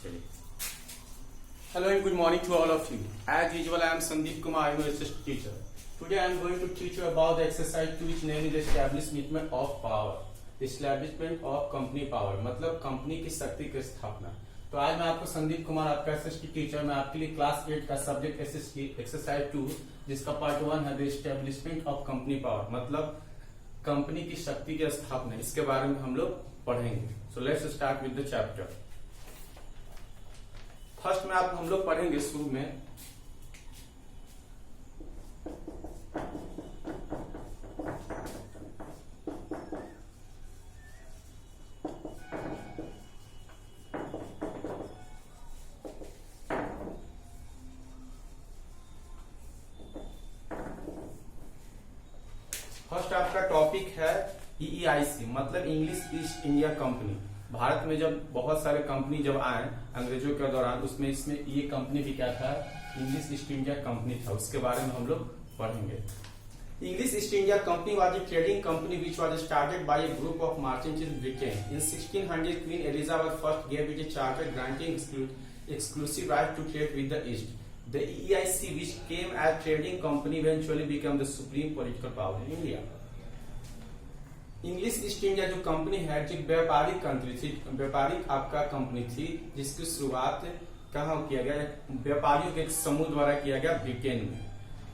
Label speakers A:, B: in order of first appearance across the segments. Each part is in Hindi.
A: चलिए। Hello and good morning to all of you. As usual, I am Sandeep Kumar, I am your assistant teacher. Today I am going to teach you about the exercise 2 which name is the establishment of power. Establishment of company power मतलब कंपनी की शक्ति की स्थापना। तो आज मैं आपको संदीप कुमार आपका एसएसटी टीचर मैं आपके लिए क्लास 8 का सब्जेक्ट एसएसटी एक्सरसाइज 2 जिसका पार्ट 1 है the establishment of company power मतलब कंपनी की शक्ति की स्थापना, इसके बारे में हम लोग पढ़ेंगे। So let's start with the chapter. First में आप हम लोग पढ़ेंगे शुरू में फर्स्ट आपका टॉपिक है ईईआईसी मतलब English east India company. Bharat में जब बहुत सारे कंपनी जब आए अंग्रेजों के दौरान उसमें इसमें ये कंपनी भी क्या था, इंग्लिश ईस्ट इंडिया कंपनी था, उसके बारे में हम लोग पढ़ेंगे। English east India company was a trading company which was started by A group of merchants in Britain in 1600। Queen Elizabeth first gave it A charter granting exclusive right to trade with the East. The EIC, which came as trading company, eventually became the supreme political power in India. English east India जो कंपनी है जो व्यापारिक कंट्री थी, व्यापारिक आपका कंपनी थी जिसकी शुरुआत कहाँ किया गया, व्यापारियों के एक समूह द्वारा किया गया ब्रिटेन में।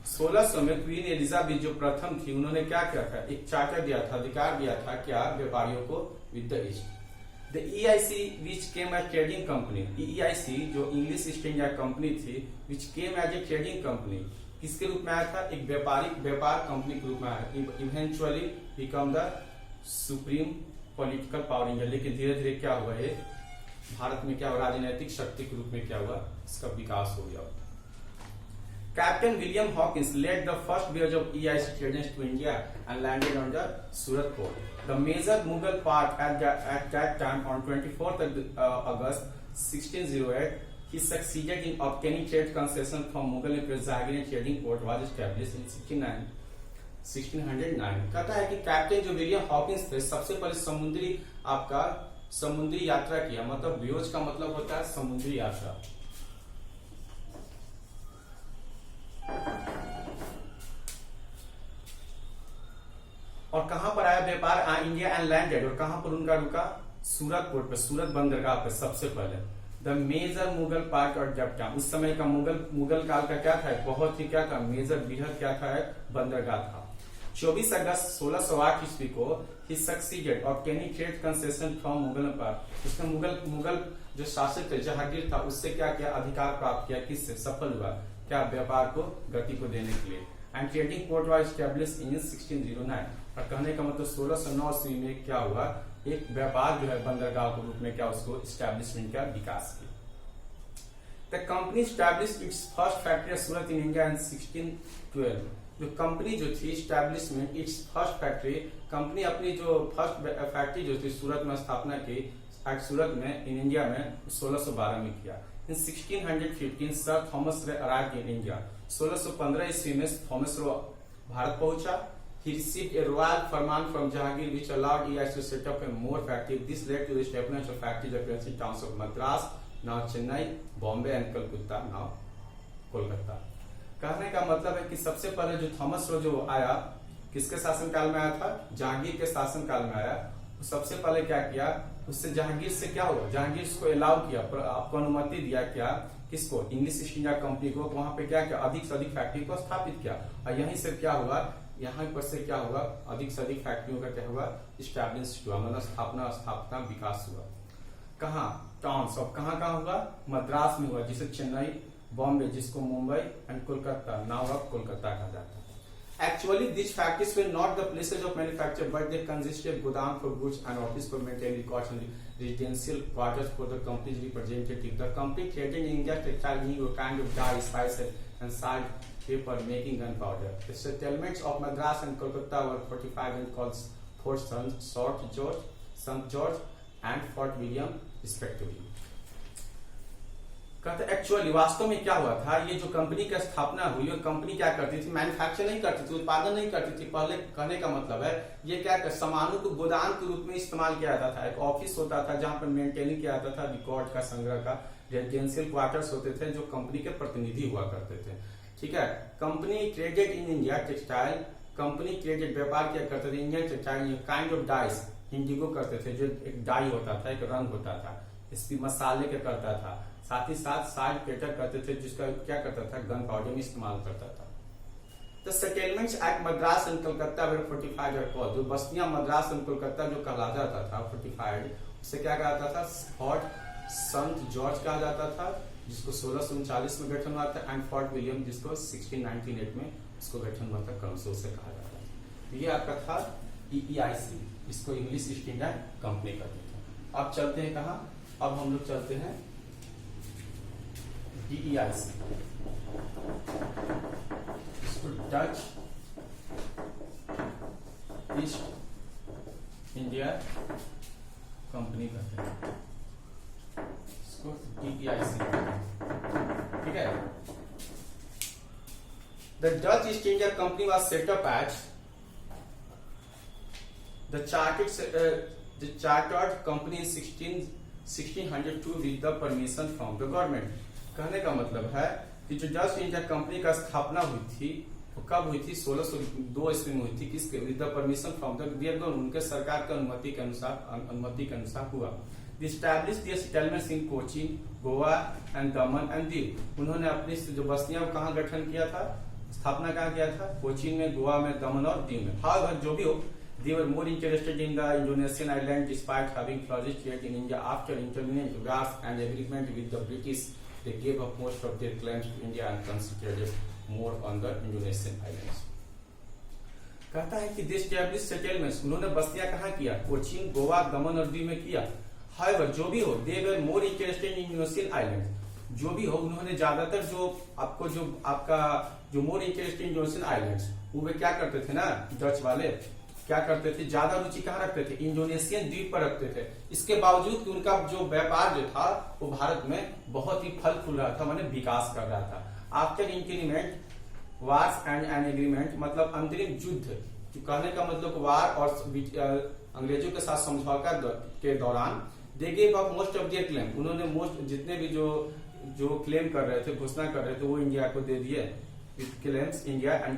A: 1600 में क्वीन एलिजाबेथ जो प्रथम थी उन्होंने क्या किया था, एक चार्टर दिया था, अधिकार दिया था क्या व्यापारियों को with the east. The EIC which came as trading company, EIC जो इंग्लिश ईस्ट इंडिया कंपनी थी which came as a trading company किसके रूप में आया था, एक व्यापार कंपनी के रूप में आया, eventually become the supreme political power India. लेकिन धीरे धीरे क्या हुआ, ये भारत में क्या हुआ, राजनीतिक शक्ति के रूप में क्या हुआ, इसका विकास हो गया। Captain William Hawkins led the first voyage of EIC traders to India and landed on the Surat port. The major Mughal part at that time on 24th August 1608, he succeeded in obtaining trade concession from Mughal Emperor Jahangir trading port was established in 1609। कहता है कि कैप्टन जो विलियम हॉकिंस थे सबसे पहले समुद्री यात्रा किया, मतलब व्योज का मतलब होता है समुद्री यात्रा। और कहां पर आया व्यापार, इंडिया एंड लैंडेड, और कहां पर उनका रुका, सूरत पोर्ट पे, सूरत बंदरगाह पे सबसे पहले। द मेजर मुगल पार्ट और जब टाइम, उस समय का मुगल काल का क्या था, बहुत ही क्या था, मेजर बृहद क्या था, बंदरगाह था। 24 अगस्त 1608 ईस्वी को ही succeeded obtaining trade concession from Mughal empire. उसने मुगल जो शासक थे जहांगीर था उससे क्या किया, अधिकार प्राप्त किया, किससे, सफल हुआ क्या, व्यापार को गति को देने के लिए। And trading port was established in 1609। और कहने का मतलब 1609 ईस्वी में क्या हुआ, एक व्यापार जो है बंदरगाह के रूप में क्या उसको एस्टैब्लिशमेंट का विकास किया। The company established it's first factory Surat in India in 1612। जो कंपनी जो थी establishment it's first factory, company अपनी जो फर्स्ट फैक्ट्री जो थी सूरत में स्थापना की, सूरत में इन इंडिया में 1612 में किया। इन 1615 सर थॉमस रे अराइव्ड इन इंडिया। 1615 ईस्वी में थॉमस रे भारत पहुंचा। He received a royal farman from Jahangir which allowed EIC to set up a more factory. This led to the establishment of factories at various towns of Madras, now Chennai, Bombay and Calcutta, now Kolkata. कहने का मतलब है कि सबसे पहले जो थॉमस रो जो आया किसके शासनकाल में आया था, जहांगीर के शासनकाल में आया। सबसे पहले क्या किया, उससे जहांगीर से क्या हुआ, जहांगीर उसको अलाउ किया, आपको अनुमति दिया क्या, किसको, इंग्लिश ईस्ट इंडिया कंपनी को, वहां पे क्या किया, अधिक से अधिक फैक्ट्री को स्थापित किया। और यहीं से क्या हुआ, यहाँ पर से क्या हुआ, अधिक से अधिक फैक्ट्रियों का क्या हुआ, इस्टेब्लिश हुआ, मतलब स्थापना विकास हुआ। कहाँ, टाउन्स, और कहाँ हुआ, मद्रास में हुआ, जिसे चेन्नई, बॉम्बे जिसको मुंबई एंड कोलकाता, नाउ अब कोलकाता कहा जाता है। Actually, these factories were not the places of manufacture, but they consisted godown for goods and office for maintaining records and residential quarters for the company's representative. The company traded in India textile, a kind of dye, spices, and salt paper, making gunpowder. The settlements of Madras and Kolkata were fortified and called Fort St. George, and Fort William, respectively. कहते एक्चुअली वास्तव में क्या हुआ था, ये जो कंपनी की स्थापना हुई, वो कंपनी क्या करती थी, मैन्युफैक्चर नहीं करती थी, उत्पादन नहीं करती थी। पहले कहने का मतलब है ये क्या कर सामानों को गोदाम के रूप में इस्तेमाल किया जाता था। एक ऑफिस होता था जहां पर मेंटेनिंग किया जाता था रिकॉर्ड का, संग्रह का। रेजिडेंशियल क्वार्टर्स होते थे जो कंपनी के प्रतिनिधि हुआ करते थे। ठीक है। Company traded in India textile, company traded व्यापार क्या करते थे Indian textile kind of dice, Indigo करते थे जो एक डाई होता था, एक रंग होता था, इसकी मसाले का करता था। साथ ही साथ साल्ट पेटर करते थे जिसका क्या करता था गन पाउडर में इस्तेमाल करता था। The settlements at Madras and Calcutta were fortified और कॉल्ड, जो बस्तियां मद्रास एंड कोलकाता जो कहला जाता था फोर्टिफाइड, उससे क्या कहा जाता था फोर्ट संत जॉर्ज कहा जाता था, जिसको 1639 में गठन हुआ था, एंड फोर्ट विलियम जिसको 1698 में उसको गठन हुआ था, क्रम से उसे कहा जाता था। ये आपका था EEIC, इसको इंग्लिश ईस्ट इंडिया कंपनी करते थे। अब चलते हैं कहा, अब हम लोग चलते हैं DEIC, इसको डच ईस्ट इंडिया कंपनी कहते हैं, इसको DEIC। ठीक है। The Dutch east India company was set up at the chartered company in 1602 with the permission from the government। कहने का मतलब है कि जो डच इंडिया कंपनी का स्थापना हुई थी वो कब हुई थी, 1602 ईस्वी में हुई थी। किसके, with the permission from the government, उनके सरकार के अनुमति के अनुसार हुआ। Establish the settlements in Cochin, Goa and Daman and Diu. उन्होंने अपनी जो बस्तियां कहाँ गठन किया था, स्थापना कहाँ किया था, कोचीन में, गोवा में, दमन और दीव में। हाउएवर जो भी हो, they were more interested in the Indonesian island despite having flourished yet in India after interminant wars and agreement with the British. They gave up most of their claims to India and concentrated more on the Indonesian islands। कहता है कि दे एस्टैब्लिश सेटलमेंट्स, उन्होंने बस्तियां कहाँ किया, कोचीन, गोवा, दमन और दीव में किया। हाउएवर जो भी हो, they were more interested in Indonesian islands, जो भी हो उन्होंने ज्यादातर जो आपका more interest in Indonesian islands, वो वे क्या करते थे ना, डच वाले क्या करते थे, ज्यादा रुचि कहाँ रखते थे, इंडोनेशियन द्वीप पर रखते थे। इसके बावजूद कि उनका जो व्यापार जो था वो भारत में बहुत ही फल फूल रहा था, माने विकास कर रहा था। After intermittent wars and an agreement, मतलब अंतरिम युद्ध, कहने का मतलब वार और अंग्रेजों के साथ समझौता के दौरान, they gave up most of their claim, उन्होंने मोस्ट जितने भी जो क्लेम कर रहे थे, घोषणा कर रहे थे, वो इंडिया को दे दिए। With claims India and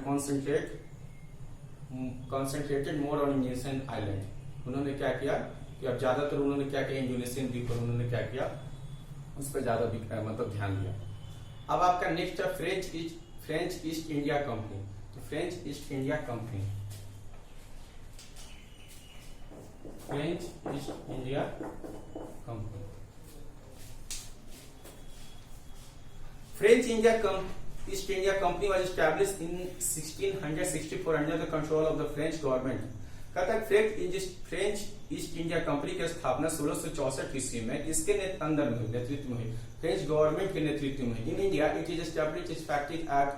A: concentrated more on Indonesian island। उन्होंने क्या किया कि अब ज्यादातर उन्होंने क्या किया, इंडोनेशियन द्वीप पर उन्होंने क्या किया, उस पर ज्यादा मतलब ध्यान दिया। अब आपका नेक्स्ट है फ्रेंच ईस्ट इंडिया कंपनी। तो French east India company, French east India company, French East India Company was established in 1664 under the control of the French government। कहता है फ्रेंच ईस्ट इंडिया कंपनी की स्थापना 1664 ईस्वी में इसके अंदर में नेतृत्व में, फ्रेंच गवर्नमेंट के नेतृत्व में। In India it is established its factory at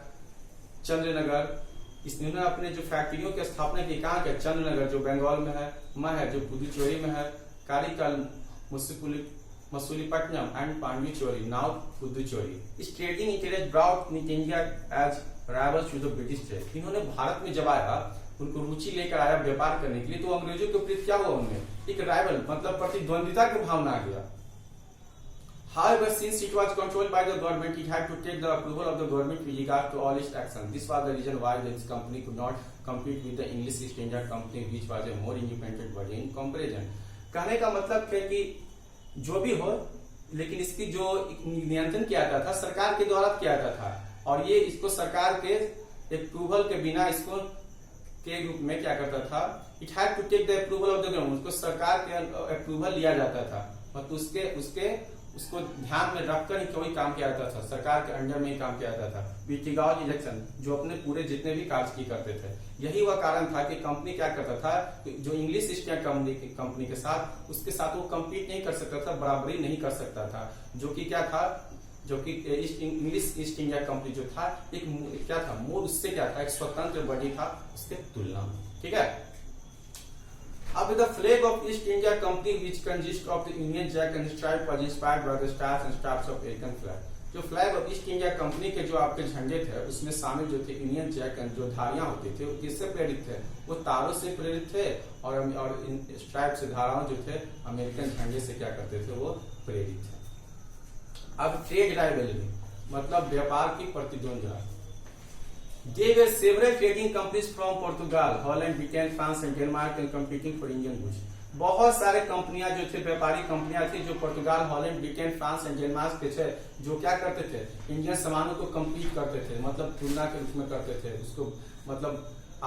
A: Chandernagore, इसने अपने जो फैक्ट्रियों की स्थापना की कहाँ के, चंद्रनगर जो बंगाल में है, जो पुदुचेरी में है, कारिकल, मसूलीपट्टनम एंड पांडिचेरी, नाउ पुदुचेरी। इस trading interest brought India as rivals to the British trade. इन्होंने भारत में जब आया, उनको रुचि लेकर आया व्यापार करने के लिए, तो अंग्रेजों के प्रति क्या हुआ, उनमें एक राइवल मतलब प्रतिद्वंदिता की भावना आ गया। However, since it was controlled by the government, it had to take the approval of the government with regard to all its actions. This was the reason why this company could not compete with the English East India Company, which was a more independent body in comparison। कहने का मतलब है कि जो भी हो, लेकिन इसकी जो नियंत्रण किया जाता था सरकार के द्वारा किया जाता था, और ये इसको सरकार के अप्रूवल के बिना इसको के रूप में क्या करता था, it had to take the approval of the government, उसको सरकार के अप्रूवल लिया जाता था, मतलब उसको ध्यान में रखकर ही कोई काम किया जाता था, सरकार के अंडर में ही काम किया जाता था। विटिगाव इलेक्शन, जो अपने पूरे जितने भी कार्य की करते थे, यही वह कारण था कि कंपनी क्या करता था, जो इंग्लिश ईस्ट इंडिया कंपनी के साथ, उसके साथ वो कम्पीट नहीं कर सकता था, बराबरी नहीं कर सकता था, जो कि क्या था, जो कि इंग्लिश ईस्ट इंडिया कंपनी जो था एक क्या था, मोर उससे क्या था, एक स्वतंत्र बॉडी था उसके तुलना में। ठीक है। अब the flag of East India Company which consists of the Union Jack and stripe was inspired by the stars and stripes of American flag। जो flag of east India company के जो आपके झंडे थे उसमें शामिल जो थे यूनियन जैक जो धारियां होती थे वो किससे प्रेरित थे? वो तारों से प्रेरित थे और इन स्ट्राइप से धाराओं जो थे अमेरिकन झंडे से क्या करते थे? वो प्रेरित थे। अब ट्रेड राइवलरी मतलब व्यापार की प्रतिद्वंद्विता। There were several trading companies from Portugal, Holland, Britain, France and Denmark and competing for Indian goods. बहुत सारे कंपनियां जो थे व्यापारी कंपनियां थी जो पुर्तगाल, Holland, Britain, France and Denmark के थे, जो क्या करते थे? इंडियन सामानों को कम्पीट करते थे, मतलब तुलना के रूप में करते थे उसको, मतलब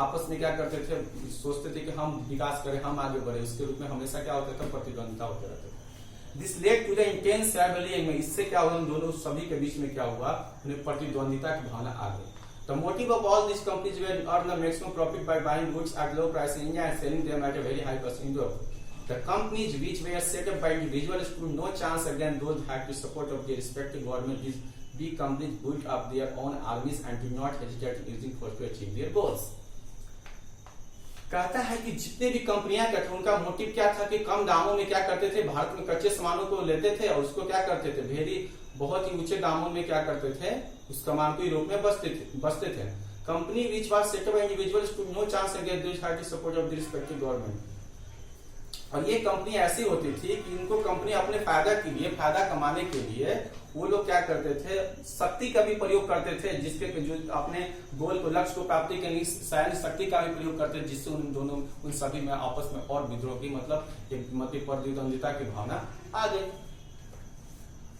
A: आपस में क्या करते थे? सोचते थे कि हम विकास करें, हम आगे बढ़े, उसके रूप में हमेशा क्या होता था? प्रतिद्वंदिता होते रहते थे। This led to the intense rivalry में, इससे क्या हुआ? दोनों सभी के बीच में क्या हुआ? उन्हें प्रतिद्वंदिता की भावना आ गई। The motive of all these companies were to earn the maximum profit by buying goods at low price in India and selling them at a very high cost in Europe. The companies which were set up by individuals stood no chance against those had to support of their respective government. These big companies built up their own armies and did not hesitate in using force to achieve their goals. कहता है कि जितने भी कंपनियां थे उनका मोटिव क्या था कि कम दामों में क्या करते थे? भारत में कच्चे सामानों को लेते थे और उसको क्या करते थे? बहुत ही ऊंचे दामों में क्या करते थे? उस सामान को यूरोप में बसते थे। Company which was set up by individuals to no chance against this had to support of the respective government. और ये कंपनी ऐसी होती थी कि इनको कंपनी अपने फायदा के लिए, फायदा कमाने के लिए वो लोग क्या करते थे? शक्ति का भी प्रयोग करते थे, जिसके जो अपने गोल को, लक्ष्य को प्राप्ति के लिए सैन्य शक्ति का भी प्रयोग करते थे, जिससे उन सभी में आपस में और विद्रोह की मतलब एक मत प्रतिद्वंदिता की भावना आ गई।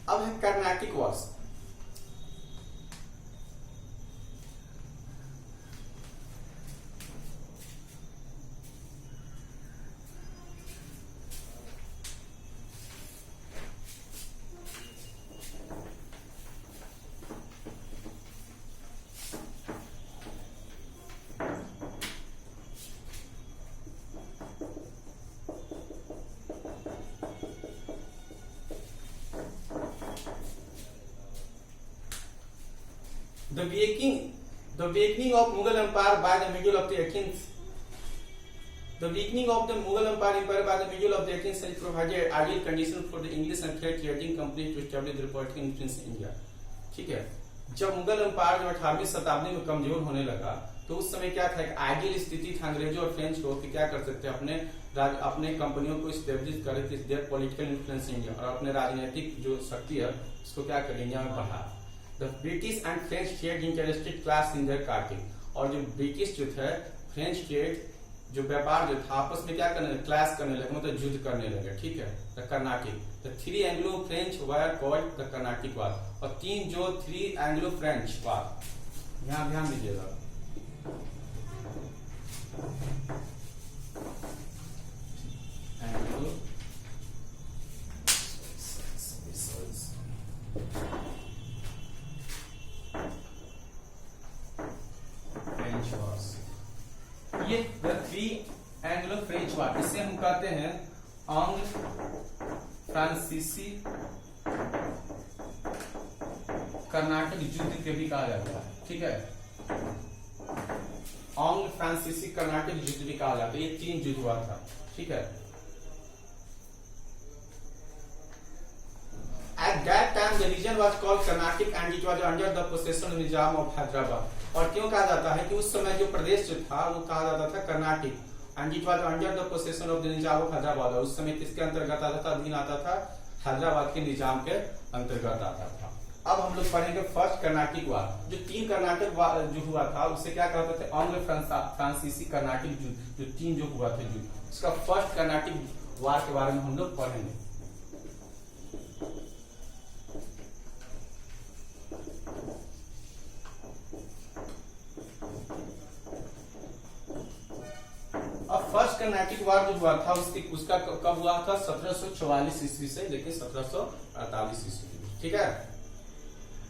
A: अब है Carnatic Wars. The weakening of Mughal Empire by the middle of the 18th. The weakening of the Mughal Empire by the middle of the 18th century provided ideal conditions for the English and trade trading companies to establish their political influence in India. ठीक है, जब मुगल एम्पायर जो 18वीं शताब्दी में कमजोर होने लगा तो उस समय क्या था? एक आइडियल स्थिति था अंग्रेजों और फ्रेंच को कि क्या कर सकते हैं? अपने कंपनियों को स्टेब्लिश करे देयर पॉलिटिकल इन्फ्लुएंस इंडिया, और अपने राजनीतिक जो शक्ति है उसको क्या कर इंडिया में बढ़ा। The British and French trade interested class in their carting, और जो ब्रिटिश जो थे, फ्रेंच ट्रेड जो व्यापार जो था आपस में क्या करने, क्लास करने लगे, मतलब युद्ध करने लगे। ठीक है, the Carnatic, the three Anglo French war called the Carnatic war, और तीन जो थ्री एंग्लो फ्रेंच वार, यहाँ ध्यान दीजिएगा। एंग्लो ये द थ्री एंग्लो फ्रेंच वार, इसे हम कहते हैं एंग्लो फ्रांसीसी कर्नाटक युद्ध के भी कहा जाता है। ठीक है, एंग्लो फ्रांसीसी कर्नाटक युद्ध भी कहा जाता है। ये तीन युद्ध हुआ था। ठीक है, At that time the region was called Carnatic and it was under the possession of Nizam of Hyderabad. और क्यों कहा जाता है कि उस समय जो प्रदेश जो था वो कहा जाता था Carnatic, and it was under the possession of the Nizam of Hyderabad, उस समय किसके अंतर्गत आता था? अधीन आता था हैदराबाद के निजाम के अंतर्गत आता था। अब हम लोग पढ़ेंगे फर्स्ट कर्नाटिक वार। जो तीन कर्नाटक वार जो हुआ था उसे क्या कहते थे? एंग्लो फ्रांसीसी कर्नाटिक युद्ध, जो तीन जो हुआ था युद्ध, उसका फर्स्ट कर्नाटिक वार के बारे में हम लोग पढ़ेंगे। फर्स्ट कर्नाटिक वार जो हुआ था उसका कब हुआ था? 1744 ईस्वी से लेकर 1748 ईस्वी। ठीक है,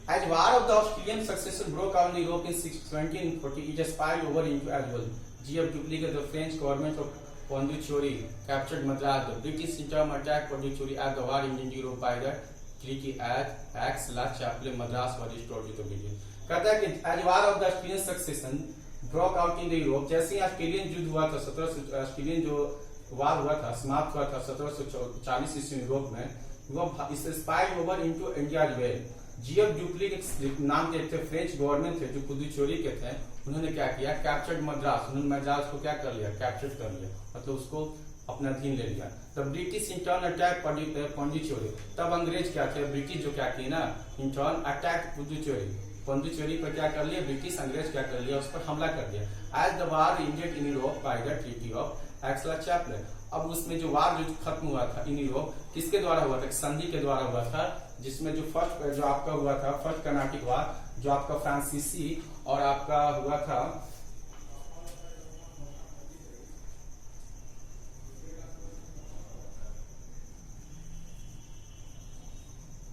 A: As war of the Austrian succession broke out in Europe in 1740, it spilled over into as well. G.F. Duplessis, the French government of Pondicherry captured Madras. The British in turn attacked Pondicherry as the war ended Europe by the Treaty Acts La Chapelle. Madras was restored to the British. कहता है कि as war of the Austrian succession broke out in the Europe, जैसे ही ऑस्ट्रेलियन युद्ध हुआ था, ऑस्ट्रेलियन जो वार हुआ था, समाप्त हुआ था 1740 ईस्वी यूरोप में, वो spied over into India well, GF duplicate नाम के थे फ्रेंच गवर्नमेंट थे जो पुदुचेरी के थे, उन्होंने क्या किया, कैप्चर्ड मद्रास, उन्होंने मद्रास को क्या कर लिया, कैप्चर कर लिया, मतलब उसको अपना अधीन ले लिया। The British intern attack Pondicherry, तब अंग्रेज क्या थे, ब्रिटिश जो क्या किए ना, इंटर्न अटैक पुदुचेरी, पौंडीचेरी पर क्या कर लिया, ब्रिटिश अंग्रेज क्या कर लिया, उस पर हमला कर दिया। As the war ended in Europe by the treaty of Aix-la-Chapelle, अब उसमें जो वार जो खत्म हुआ था इन यूरोप, किसके द्वारा हुआ था, संधि के द्वारा हुआ था, जिसमें जो फर्स्ट जो आपका हुआ था, फर्स्ट कर्नाटिक वार जो आपका फ्रांसीसी और आपका हुआ था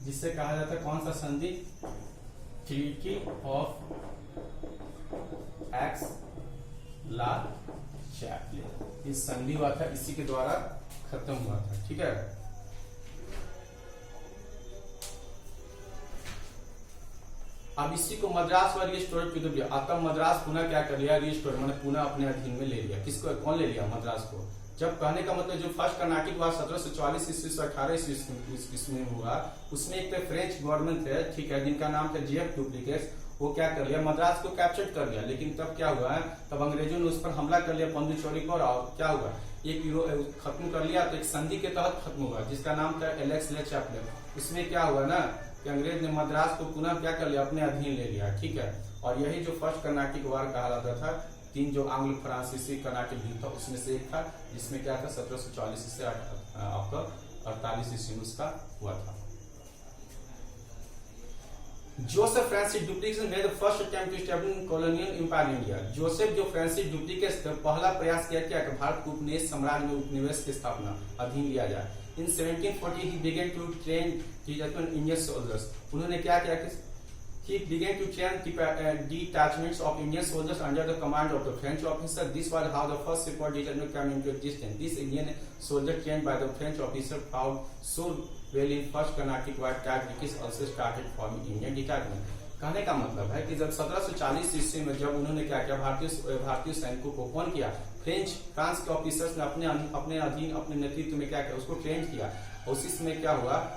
A: जिससे कहा जाता है कौन सा संधि, ट्रीटी ऑफ एक्सला-चैपलिन, इस संधि हुआ था, इसी के द्वारा खत्म हुआ था। ठीक है, अब इसी को मद्रास व रिस्टोर टू द, तब मद्रास पुनः क्या कर लिया, रिस्टोर मैंने पुनः अपने अधीन में ले लिया। किसको, कौन ले लिया, मद्रास को। जब कहने का मतलब जो फर्स्ट कर्नाटिक वार 1744 ईस्वी से 18 ईस्वी में हुआ, उसमें एक तो फ्रेंच गवर्नमेंट थे, ठीक है, जिनका नाम था जीएफ डुप्लिकेट, वो क्या कर लिया, मद्रास को कैप्चर कर लिया। लेकिन तब क्या हुआ है, तब अंग्रेजों ने उस पर हमला कर लिया पौंडीचेरी पर, और क्या हुआ, एक यूरोप खत्म कर लिया, तो एक संधि के तहत खत्म हुआ जिसका नाम था एक्सला-चैपलिन। उसमें क्या हुआ ना कि अंग्रेज ने मद्रास को पुनः क्या कर लिया, अपने अधीन ले लिया। ठीक है, और यही जो फर्स्ट कर्नाटिक वार कहा जाता था, तीन जो आंग्ल फ्रांसीसी कर्नाटिक युद्ध था उसमें से एक था, जिसमें क्या था 1744 से आपका 48 ईस्वी में उसका हुआ था। Joseph Francis Dupleix made the first attempt to establish colonial empire in India. Joseph जो फ्रांसिस डुप्लिकेट थे, पहला प्रयास किया क्या कि भारत को उपनिवेश साम्राज्य में उपनिवेश की स्थापना अधीन लिया जाए। इन 1740 he began to train Indian soldiers। उन्होंने क्या किया कि he began to train detachments of Indian soldiers under the command of the French officer। This was how the first separate detachment came into existence। This Indian soldier trained by the French officer fought so well in first Carnatic war that British also started forming Indian detachment। कहने का मतलब है कि जब 1740 ईस्वी में जब उन्होंने क्या किया, भारतीय सैनिकों को कौन किया, फ्रांस के ऑफिसर्स ने अपने अधीन अपने नेतृत्व में क्या किया, उसको ट्रेन किया। उसी समय क्या हुआ,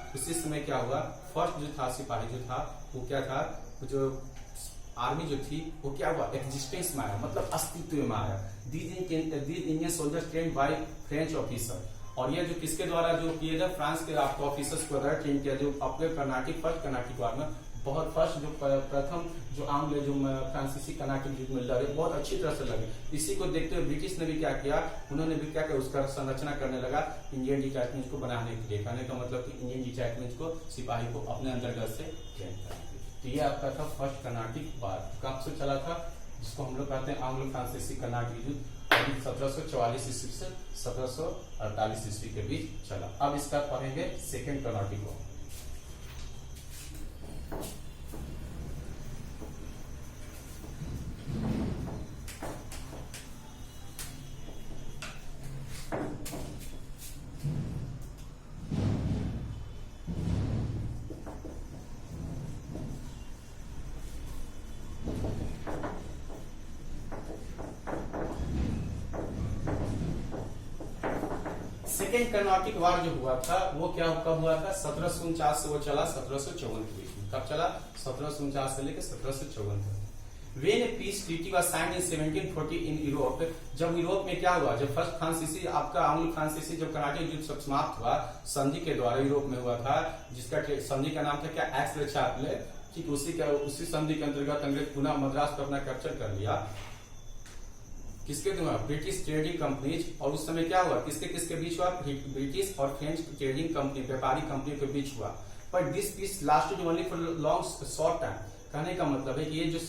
A: फर्स्ट जो था सिपाही जो था वो क्या था, जो आर्मी जो थी वो क्या हुआ, एग्जिस्टेंस में आया, मतलब अस्तित्व में आया। These Indian soldiers train by French officer, और ये जो किसके द्वारा जो किए थे, फ्रांस के आपको ऑफिसर्स को द्वारा ट्रेन किया, जो अपने फर्स्ट कर्नाटिक वार में बहुत फर्स्ट जो प्रथम जो आंग्ल जो फ्रांसीसी कर्नाटिक युद्ध में लड़े, बहुत अच्छी तरह से लड़े। इसी को देखते हुए ब्रिटिश ने भी क्या किया, उन्होंने भी क्या किया, उसका संरचना करने लगा इंडियन डिटैचमेंट को बनाने के लिए। कहने का मतलब कि इंडियन डिटैचमेंट को, सिपाही को अपने अंतर्गत से ट्रेन करने। तो ये आपका था फर्स्ट कर्नाटिक वार, कब से चला था, जिसको हम लोग कहते हैं आंग्लो फ्रांसीसी कर्नाटिक युद्ध, 1744 ईस्वी से 1748 ईस्वी के बीच चला। अब इसका पढ़ेंगे सेकेंड कर्नाटिक वार। सेकेंड कर्नाटिक वार जो हुआ था वो क्या कब हुआ था, 1749 से वो चला 1754 के बीच में। कब चला, 1749 से लेकर 1754 तक। When a peace treaty was signed in 1740 in Europe, जब यूरोप में क्या हुआ, जब फर्स्ट फ्रांसीसी आपका आंग्लो फ्रांसीसी जब कर्नाटिक युद्ध समाप्त हुआ, संधि के द्वारा यूरोप में हुआ था, जिसका संधि का नाम था क्या, एक्सला-चैपलिन। ठीक उसी संधि के अंतर्गत अंग्रेज पुनः मद्रास को अपना कैप्चर कर लिया। किसके द्वारा, ब्रिटिश ट्रेडिंग कंपनीज। और उस समय क्या हुआ, किसके किसके बीच हुआ, ब्रिटिश और फ्रेंच ट्रेडिंग कंपनी, व्यापारी कंपनी के बीच हुआ। But this peace lasted only for long short time. कहने का मतलब है कि ये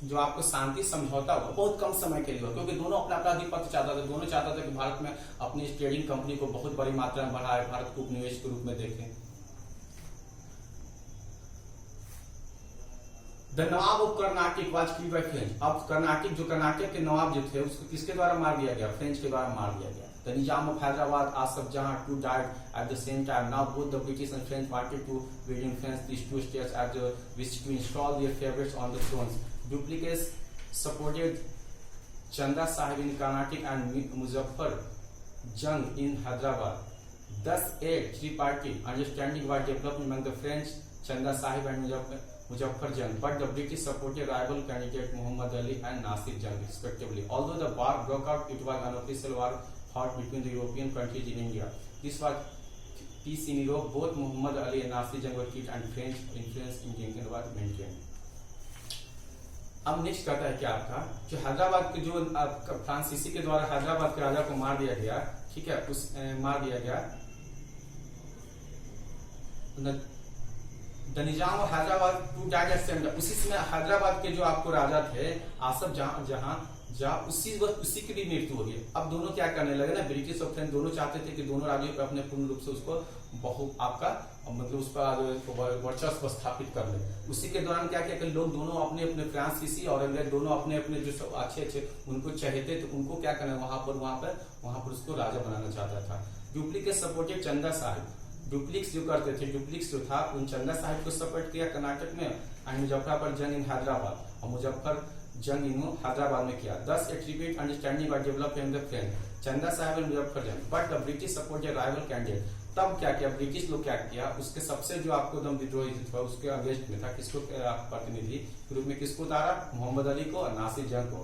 A: जो आपको शांति समझौता हुआ बहुत कम समय के लिए हुआ, क्योंकि दोनों अपना आधिपत्य चाहता था, दोनों चाहता था कि भारत में अपनी ट्रेडिंग कंपनी को बहुत बड़ी मात्रा में बढ़ाए, भारत को उपनिवेश के रूप में देखें। The Nawab of Carnatic was killed by French. अब कर्नाटक के नवाब जो थे उसको किसके द्वारा मार दिया गया, फ्रेंच के द्वारा मार दिया गया। The Nizam of Hyderabad, Asaf Jah too died at the same time. Now both the British and French wanted to rid influence these two states as they wished to install their favorites on the thrones. Duplicates supported Chanda Sahib in Carnatic and Muzaffar Jung in Hyderabad. Thus, a three-party understanding was developed among the French चंदा साहिब एंड मुजफ्फर जंग, but the British supported rival candidate Muhammad Ali and Nasir Jang respectively. Although the war broke out, it was an unofficial war fought between the European countries in India. This was peace in Europe. Both Muhammad Ali and Nasir Jang were killed and French influence in Indian war maintained. अब नेक्स्ट कहता है क्या आपका, जो हैदराबाद के जो फ्रांसीसी के द्वारा हैदराबाद के राजा को मार दिया गया, ठीक है, उस मार दिया गया the Nizam of Hyderabad to died at same, उसी समय हैदराबाद के जो आपको राजा थे आसफ जहां उसी की भी मृत्यु हो गई। अब दोनों क्या करने लगे ना, ब्रिटिश और फ्रेंच दोनों चाहते थे कि दोनों राज्यों पर अपने पूर्ण रूप से उसको आपका मतलब उस पर वर्चस्व स्थापित कर ले। उसी के दौरान क्या किया कि लोग दोनों अपने अपने फ्रांसीसी और अंग्रेज दोनों अपने अपने जो सब अच्छे उनको चाहते थे, उनको क्या करना वहां पर उसको राजा बनाना चाहता था। डुप्लीकेट सपोर्टेड चंदा साहिब, डुप्लिक्स जो करते थे, डुप्लिक्स जो था उन चंदा साहिब को सपोर्ट किया कर्नाटक में, एंड मुजफ्फर जंग इन हैदराबाद, और मुजफ्फर जंग इन हैदराबाद में किया। दस एट्रीब्यूट अंडरस्टैंडिंग और डेवलप इन द फ्रेंच चंदा साहिब एंड मुजफ्फर जंग, but the British supported rival candidate. तब क्या किया ब्रिटिश लोग, क्या किया उसके सबसे जो आपको दम विद्रोही था उसके अगेंस्ट में था, किसको प्रतिनिधि के रूप में किसको उतारा, मोहम्मद अली को और नासिर जंग को।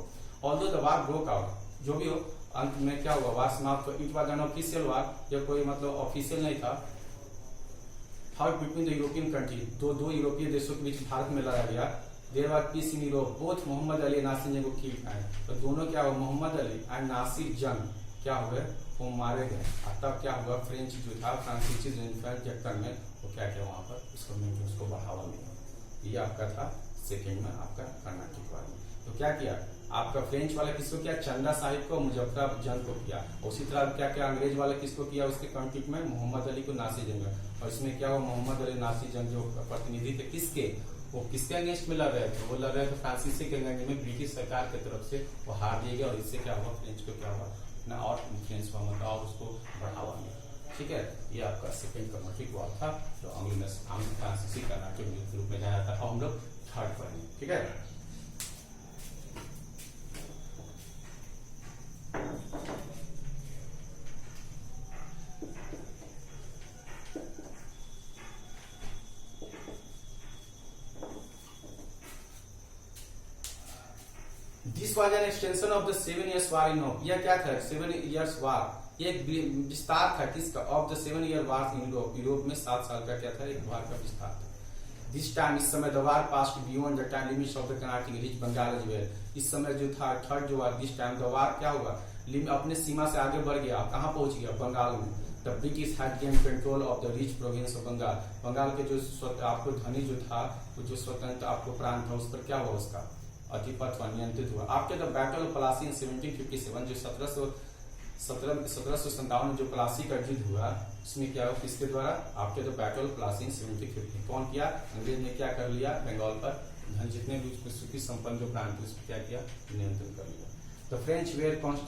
A: Although the war broke out, जो भी हो अंत में क्या हुआ, वार समाप्त, it was an official war, यह कोई मतलब ऑफिशियल नहीं था। Fought between the European country, दो यूरोपीय देशों के बीच भारत में लड़ा गया। There was peace in Europe, both Mohammad Ali Nasir Jung को किल आए, तो दोनों क्या हुआ, मोहम्मद अली एंड नासिर जंग क्या हुए, वो मारे गए। और तब क्या हुआ, फ्रेंच जो था फ्रांसीसी जो इन्फ्लुएंस चक्कर में वो क्या किया वहां पर उसको बढ़ावा मिला। ये आपका था सेकेंड में आपका कर्नाटक वाला। तो क्या किया आपका फ्रेंच वाला किसको किया, चंदा साहिब को, मुजफ्फर जंग को किया। उसी तरह क्या क्या अंग्रेज वाले किसको किया उसके कॉन्फ्लिक्ट में, मोहम्मद अली को, नासिर जंग। और इसमें क्या हुआ, मोहम्मद अली नासिर जंग जो प्रतिनिधि थे किसके, वो किसके अगेंस्ट में लड़ रहे थे, वो लड़ रहे थे फ्रांसीसी के अगेंस्ट में, ब्रिटिश सरकार की तरफ से वो हार दिए गए। और इससे क्या हुआ, फ्रेंच को क्या हुआ ना और इन्फ्लुएंस हुआ, मतलब और उसको बढ़ावा मिला। ठीक है, ये आपका सेकेंड कर्नाटक वॉर था जो फ्रांसीसी कर्नाटक के रूप में जाया था। और हम लोग थर्ड पढ़ेंगे, ठीक है। This was an extension of the 7 years war in Europe. यह क्या था, 7 years वार, एक विस्तार था किसका, of the 7 year war in Europe. Europe में 7 साल का क्या था, एक वार का विस्तार था। दिस टाइम, इस समय the war passed beyond the time limits of the Carnatic reach Bengal as well. इस समय जो था थर्ड जो war, this time the war क्या हुआ, अपने सीमा से आगे बढ़ गया, कहां पहुंच गया, बंगाल में। The British had gain control of the rich province of Bengal. Bengal के जो आपको धनी जो था, वो जो स्वतंत्र आपको प्रांत था, उस पर क्या हुआ, उसका अधिपत्य नियंत्रित हुआ। After the battle of Plassey in 1757, जो 1757 में जो प्लासी का युद्ध हुआ, उसमें क्या हुआ, किसके द्वारा, after the battle of Plassey in 1750। कौन किया, अंग्रेज ने क्या कर लिया, बंगाल पर जितने भी सुखी संपन्न जो प्रांत उस पर क्या किया, नियंत्रण कर लिया। The French where